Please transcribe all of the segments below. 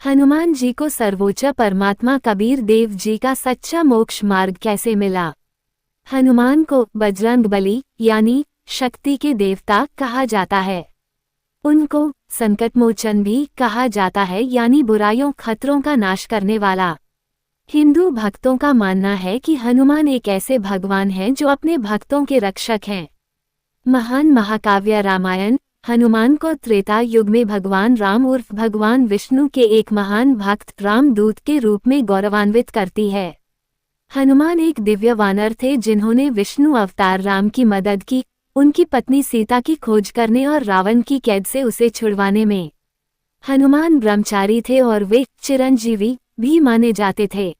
हनुमान जी को सर्वोच्च परमात्मा कबीर देव जी का सच्चा मोक्ष मार्ग कैसे मिला। हनुमान को बजरंगबली यानी शक्ति के देवता कहा जाता है। उनको संकटमोचन भी कहा जाता है यानी बुराइयों खतरों का नाश करने वाला। हिंदू भक्तों का मानना है कि हनुमान एक ऐसे भगवान हैं जो अपने भक्तों के रक्षक हैं। महान महाकाव्य रामायण हनुमान को त्रेता युग में भगवान राम उर्फ भगवान विष्णु के एक महान भक्त रामदूत के रूप में गौरवान्वित करती है। हनुमान एक दिव्य वानर थे जिन्होंने विष्णु अवतार राम की मदद की, उनकी पत्नी सीता की खोज करने और रावण की कैद से उसे छुड़वाने में। हनुमान ब्रह्मचारी थे और वे चिरंजीवी भी माने जाते थे।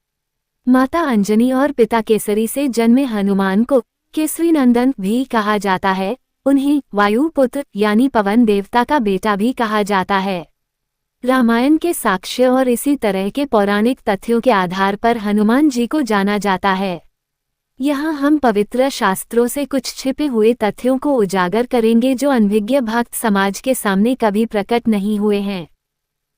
माता अंजनी और पिता केसरी से जन्मे हनुमान को केसरी नंदन भी कहा जाता है। उन्हें वायुपुत्र यानी पवन देवता का बेटा भी कहा जाता है। रामायण के साक्ष्य और इसी तरह के पौराणिक तथ्यों के आधार पर हनुमान जी को जाना जाता है। यहाँ हम पवित्र शास्त्रों से कुछ छिपे हुए तथ्यों को उजागर करेंगे जो अनभिज्ञ भक्त समाज के सामने कभी प्रकट नहीं हुए हैं।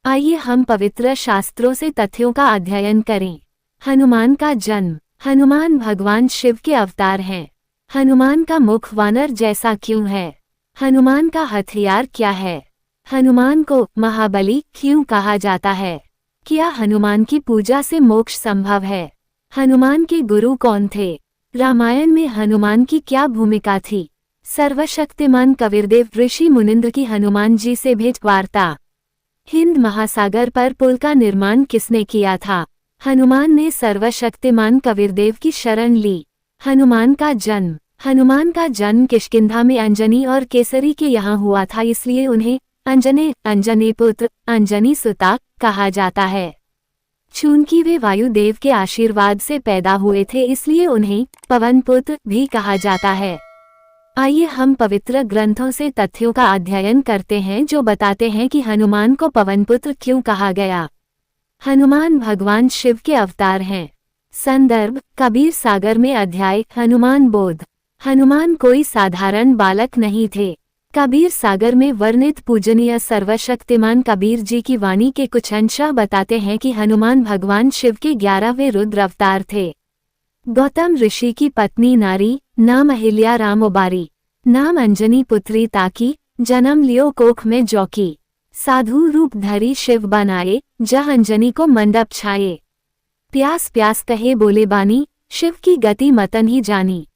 आइए हम पवित्र शास्त्रों से तथ्यों का अध्ययन करें। हनुमान का जन्म। हनुमान भगवान शिव के अवतार हैं। हनुमान का मुख वानर जैसा क्यों है? हनुमान का हथियार क्या है? हनुमान को महाबली क्यों कहा जाता है? क्या हनुमान की पूजा से मोक्ष संभव है? हनुमान के गुरु कौन थे? रामायण में हनुमान की क्या भूमिका थी? सर्वशक्तिमान कबीरदेव ऋषि मुनिंद्र की हनुमान जी से भेंट वार्ता। हिंद महासागर पर पुल का निर्माण किसने किया था? हनुमान ने सर्वशक्तिमान कबीरदेव की शरण ली। हनुमान का जन्म। हनुमान का जन्म किष्किंधा में अंजनी और केसरी के यहाँ हुआ था, इसलिए उन्हें अंजनी पुत्र अंजनी सुता कहा जाता है। चूंकि वे वायुदेव के आशीर्वाद से पैदा हुए थे इसलिए उन्हें पवन पुत्र भी कहा जाता है। आइए हम पवित्र ग्रंथों से तथ्यों का अध्ययन करते हैं जो बताते हैं कि हनुमान को पवन पुत्र क्यों कहा गया। हनुमान भगवान शिव के अवतार हैं। संदर्भ कबीर सागर में अध्याय हनुमान बोध। हनुमान कोई साधारण बालक नहीं थे। कबीर सागर में वर्णित पूजनीय सर्वशक्तिमान कबीर जी की वाणी के कुछ अंश बताते हैं कि हनुमान भगवान शिव के 11वें रुद्र अवतार थे। गौतम ऋषि की पत्नी नारी, नाम अहिल्या राम उबारी, नाम अंजनी पुत्री ताकी, जन्म लियो कोख में जौकी। साधु रूप धरी शिव बनाए, जह अंजनी को मंडप छाए। प्यास प्यास कहे बोले बानी, शिव की गति मतन ही जानी।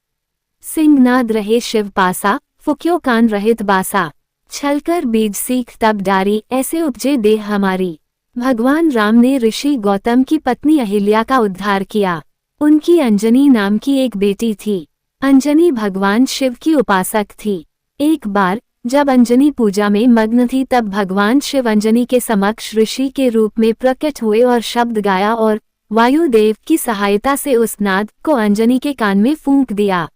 सिंहनाद रहे शिव पासा, फुक्यो कान रहित बासा। छलकर बीज सीख तब डारी, ऐसे उपजे देह हमारी। भगवान राम ने ऋषि गौतम की पत्नी अहिल्या का उद्धार किया। उनकी अंजनी नाम की एक बेटी थी। अंजनी भगवान शिव की उपासक थी। एक बार जब अंजनी पूजा में मग्न थी तब भगवान शिव अंजनी के समक्ष ऋषि के रूप में प्रकट हुए और शब्द गाया और वायुदेव की सहायता से उस नाद को अंजनी के कान में फूंक दिया।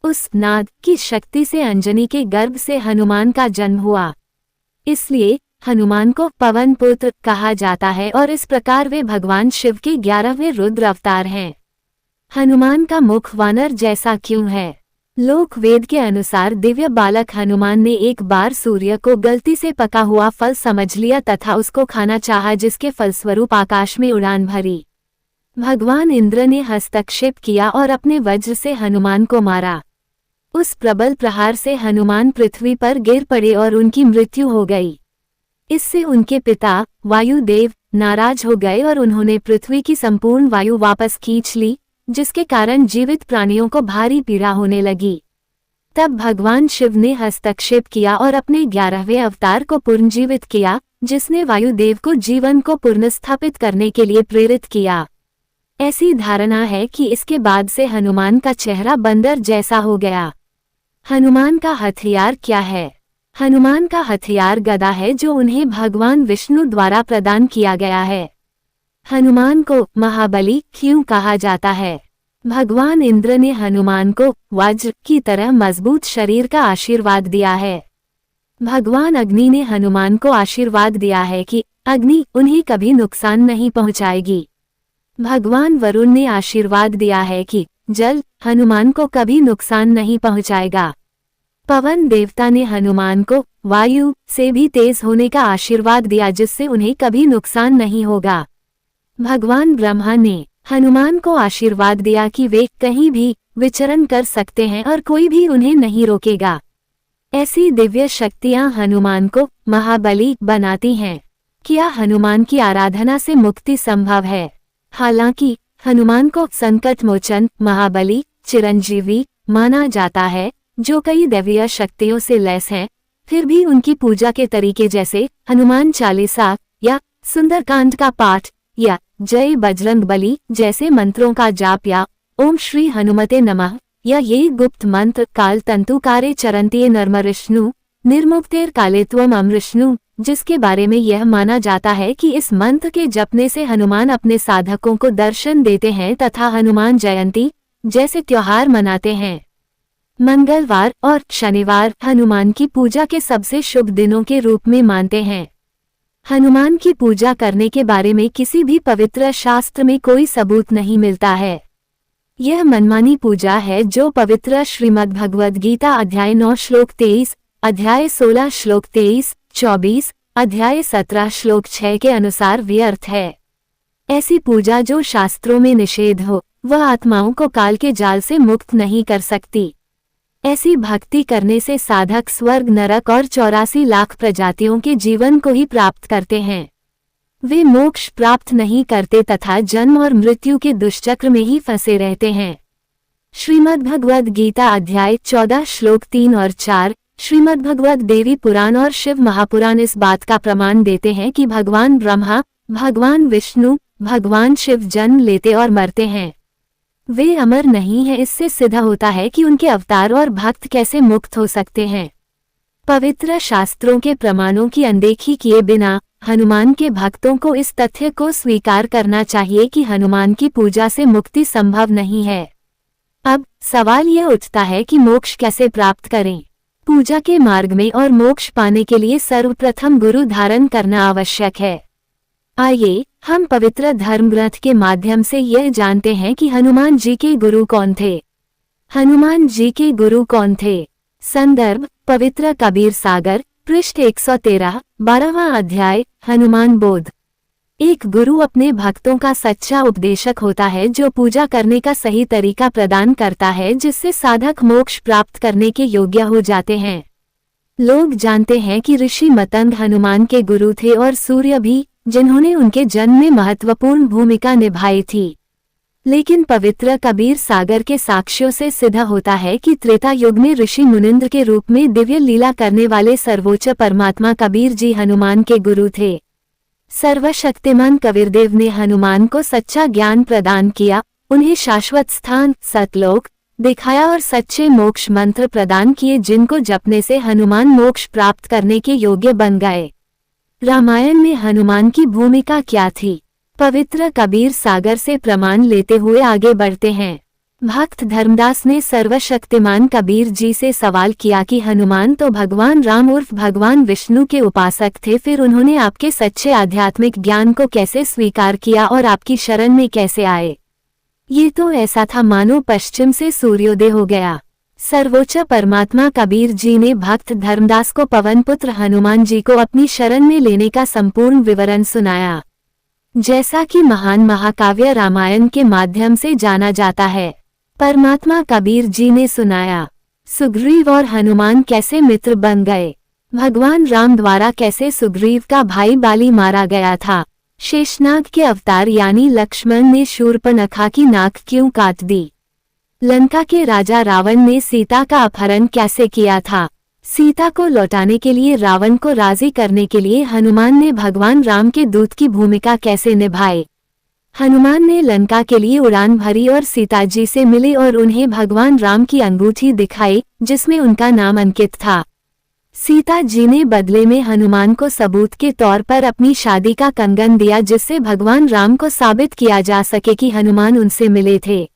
उस नाद की शक्ति से अंजनी के गर्भ से हनुमान का जन्म हुआ। इसलिए हनुमान को पवन पुत्र कहा जाता है और इस प्रकार वे भगवान शिव के 11वें रुद्र अवतार हैं। हनुमान का मुख वानर जैसा क्यों है? लोक वेद के अनुसार दिव्य बालक हनुमान ने एक बार सूर्य को गलती से पका हुआ फल समझ लिया तथा उसको खाना चाहा, जिसके फलस्वरूप आकाश में उड़ान भरी। भगवान इंद्र ने हस्तक्षेप किया और अपने वज्र से हनुमान को मारा। उस प्रबल प्रहार से हनुमान पृथ्वी पर गिर पड़े और उनकी मृत्यु हो गई। इससे उनके पिता वायुदेव नाराज हो गए और उन्होंने पृथ्वी की संपूर्ण वायु वापस खींच ली, जिसके कारण जीवित प्राणियों को भारी पीड़ा होने लगी। तब भगवान शिव ने हस्तक्षेप किया और अपने 11वें अवतार को पुनर्जीवित किया, जिसने वायुदेव को जीवन को पुनर्स्थापित करने के लिए प्रेरित किया। ऐसी धारणा है कि इसके बाद से हनुमान का चेहरा बंदर जैसा हो गया। हनुमान का हथियार क्या है? हनुमान का हथियार गदा है जो उन्हें भगवान विष्णु द्वारा प्रदान किया गया है। हनुमान को महाबली क्यों कहा जाता है? भगवान इंद्र ने हनुमान को वज्र की तरह मजबूत शरीर का आशीर्वाद दिया है। भगवान अग्नि ने हनुमान को आशीर्वाद दिया है कि अग्नि उन्हें कभी नुकसान नहीं पहुंचाएगी। भगवान वरुण ने आशीर्वाद दिया है कि जल हनुमान को कभी नुकसान नहीं पहुंचाएगा। पवन देवता ने हनुमान को वायु से भी तेज होने का आशीर्वाद दिया, जिससे उन्हें कभी नुकसान नहीं होगा। भगवान ब्रह्मा ने हनुमान को आशीर्वाद दिया कि वे कहीं भी विचरण कर सकते हैं और कोई भी उन्हें नहीं रोकेगा। ऐसी दिव्य शक्तियां हनुमान को महाबली बनाती हैं। क्या हनुमान की आराधना से मुक्ति संभव है? हालांकि हनुमान को संकट मोचन, महाबली, चिरंजीवी माना जाता है, जो कई दैवीय शक्तियों से लैस हैं, फिर भी उनकी पूजा के तरीके जैसे हनुमान चालीसा या सुंदरकांड का पाठ या जय बजरंगबली जैसे मंत्रों का जाप या ओम श्री हनुमते नमः या ये गुप्त मंत्र काल तंतुकारे चरंतीय नर्मऋष्णु निर्मुक्तेर कालेत्वम अमृष्णु, जिसके बारे में यह माना जाता है कि इस मंत्र के जपने से हनुमान अपने साधकों को दर्शन देते हैं तथा हनुमान जयंती जैसे त्योहार मनाते हैं। मंगलवार और शनिवार हनुमान की पूजा के सबसे शुभ दिनों के रूप में मानते हैं। हनुमान की पूजा करने के बारे में किसी भी पवित्र शास्त्र में कोई सबूत नहीं मिलता है। यह मनमानी पूजा है जो पवित्र श्रीमद् भगवद गीता अध्याय 9 श्लोक 23, अध्याय 16 श्लोक 23, 24, अध्याय 17 श्लोक 6 के अनुसार व्यर्थ है। ऐसी पूजा जो शास्त्रों में निषेध हो, वह आत्माओं को काल के जाल से मुक्त नहीं कर सकती। ऐसी भक्ति करने से साधक स्वर्ग, नरक और 84 लाख प्रजातियों के जीवन को ही प्राप्त करते हैं। वे मोक्ष प्राप्त नहीं करते तथा जन्म और मृत्यु के दुष्चक्र में ही फंसे रहते हैं। श्रीमद् भगवद गीता अध्याय 14 श्लोक 3 और 4, श्रीमद् भगवद देवी पुराण और शिव महापुराण इस बात का प्रमाण देते हैं कि भगवान ब्रह्मा, भगवान विष्णु, भगवान शिव जन्म लेते और मरते हैं। वे अमर नहीं हैं। इससे सिद्ध होता है कि उनके अवतार और भक्त कैसे मुक्त हो सकते हैं। पवित्र शास्त्रों के प्रमाणों की अनदेखी किए बिना हनुमान के भक्तों को इस तथ्य को स्वीकार करना चाहिए कि हनुमान की पूजा से मुक्ति संभव नहीं है। अब सवाल यह उठता है कि मोक्ष कैसे प्राप्त करें। पूजा के मार्ग में और मोक्ष पाने के लिए सर्वप्रथम गुरु धारण करना आवश्यक है। आइए हम पवित्र धर्म ग्रंथ के माध्यम से यह जानते हैं कि हनुमान जी के गुरु कौन थे। हनुमान जी के गुरु कौन थे? संदर्भ पवित्र कबीर सागर, पृष्ठ 113, 12वां अध्याय, हनुमान बोध। एक गुरु अपने भक्तों का सच्चा उपदेशक होता है जो पूजा करने का सही तरीका प्रदान करता है, जिससे साधक मोक्ष प्राप्त करने के योग्य हो जाते हैं। लोग जानते हैं कि ऋषि मतंग हनुमान के गुरु थे और सूर्य भी, जिन्होंने उनके जन्म में महत्वपूर्ण भूमिका निभाई थी। लेकिन पवित्र कबीर सागर के साक्ष्यों से सिद्ध होता है कि त्रेता युग में ऋषि मुनिंद्र के रूप में दिव्य लीला करने वाले सर्वोच्च परमात्मा कबीर जी हनुमान के गुरु थे। सर्वशक्तिमान कबीरदेव ने हनुमान को सच्चा ज्ञान प्रदान किया, उन्हें शाश्वत स्थान सतलोक दिखाया और सच्चे मोक्ष मंत्र प्रदान किए, जिनको जपने से हनुमान मोक्ष प्राप्त करने के योग्य बन गए। रामायण में हनुमान की भूमिका क्या थी? पवित्र कबीर सागर से प्रमाण लेते हुए आगे बढ़ते हैं। भक्त धर्मदास ने सर्वशक्तिमान कबीर जी से सवाल किया कि हनुमान तो भगवान राम उर्फ भगवान विष्णु के उपासक थे, फिर उन्होंने आपके सच्चे आध्यात्मिक ज्ञान को कैसे स्वीकार किया और आपकी शरण में कैसे आए? ये तो ऐसा था मानो पश्चिम से सूर्योदय हो गया। सर्वोच्च परमात्मा कबीर जी ने भक्त धर्मदास को पवन पुत्र हनुमान जी को अपनी शरण में लेने का संपूर्ण विवरण सुनाया, जैसा कि महान महाकाव्य रामायण के माध्यम से जाना जाता है। परमात्मा कबीर जी ने सुनाया, सुग्रीव और हनुमान कैसे मित्र बन गए, भगवान राम द्वारा कैसे सुग्रीव का भाई बाली मारा गया था, शेषनाग के अवतार यानी लक्ष्मण ने शूर्पणखा की नाक क्यों काट दी, लंका के राजा रावण ने सीता का अपहरण कैसे किया था, सीता को लौटाने के लिए रावण को राजी करने के लिए हनुमान ने भगवान राम के दूत की भूमिका कैसे निभाई, हनुमान ने लंका के लिए उड़ान भरी और सीता जी से मिले और उन्हें भगवान राम की अंगूठी दिखाई जिसमें उनका नाम अंकित था। सीता जी ने बदले में हनुमान को सबूत के तौर पर अपनी शादी का कंगन दिया, जिससे भगवान राम को साबित किया जा सके कि हनुमान उनसे मिले थे।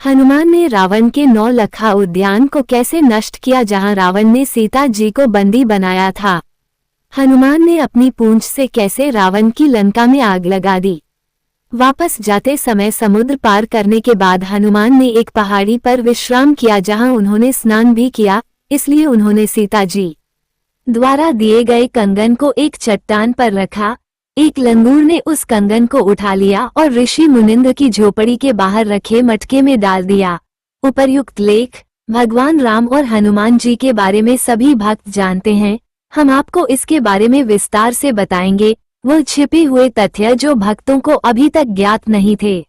हनुमान ने रावण के 9 लखा उद्यान को कैसे नष्ट किया जहां रावण ने सीता जी को बंदी बनाया था। हनुमान ने अपनी पूंछ से कैसे रावण की लंका में आग लगा दी। वापस जाते समय समुद्र पार करने के बाद हनुमान ने एक पहाड़ी पर विश्राम किया जहां उन्होंने स्नान भी किया, इसलिए उन्होंने सीता जी द्वारा दिए गए कंगन को एक चट्टान पर रखा। एक लंगूर ने उस कंगन को उठा लिया और ऋषि मुनिंद्र की झोपड़ी के बाहर रखे मटके में डाल दिया। उपर्युक्त लेख भगवान राम और हनुमान जी के बारे में सभी भक्त जानते हैं। हम आपको इसके बारे में विस्तार से बताएंगे, वो छिपे हुए तथ्य जो भक्तों को अभी तक ज्ञात नहीं थे।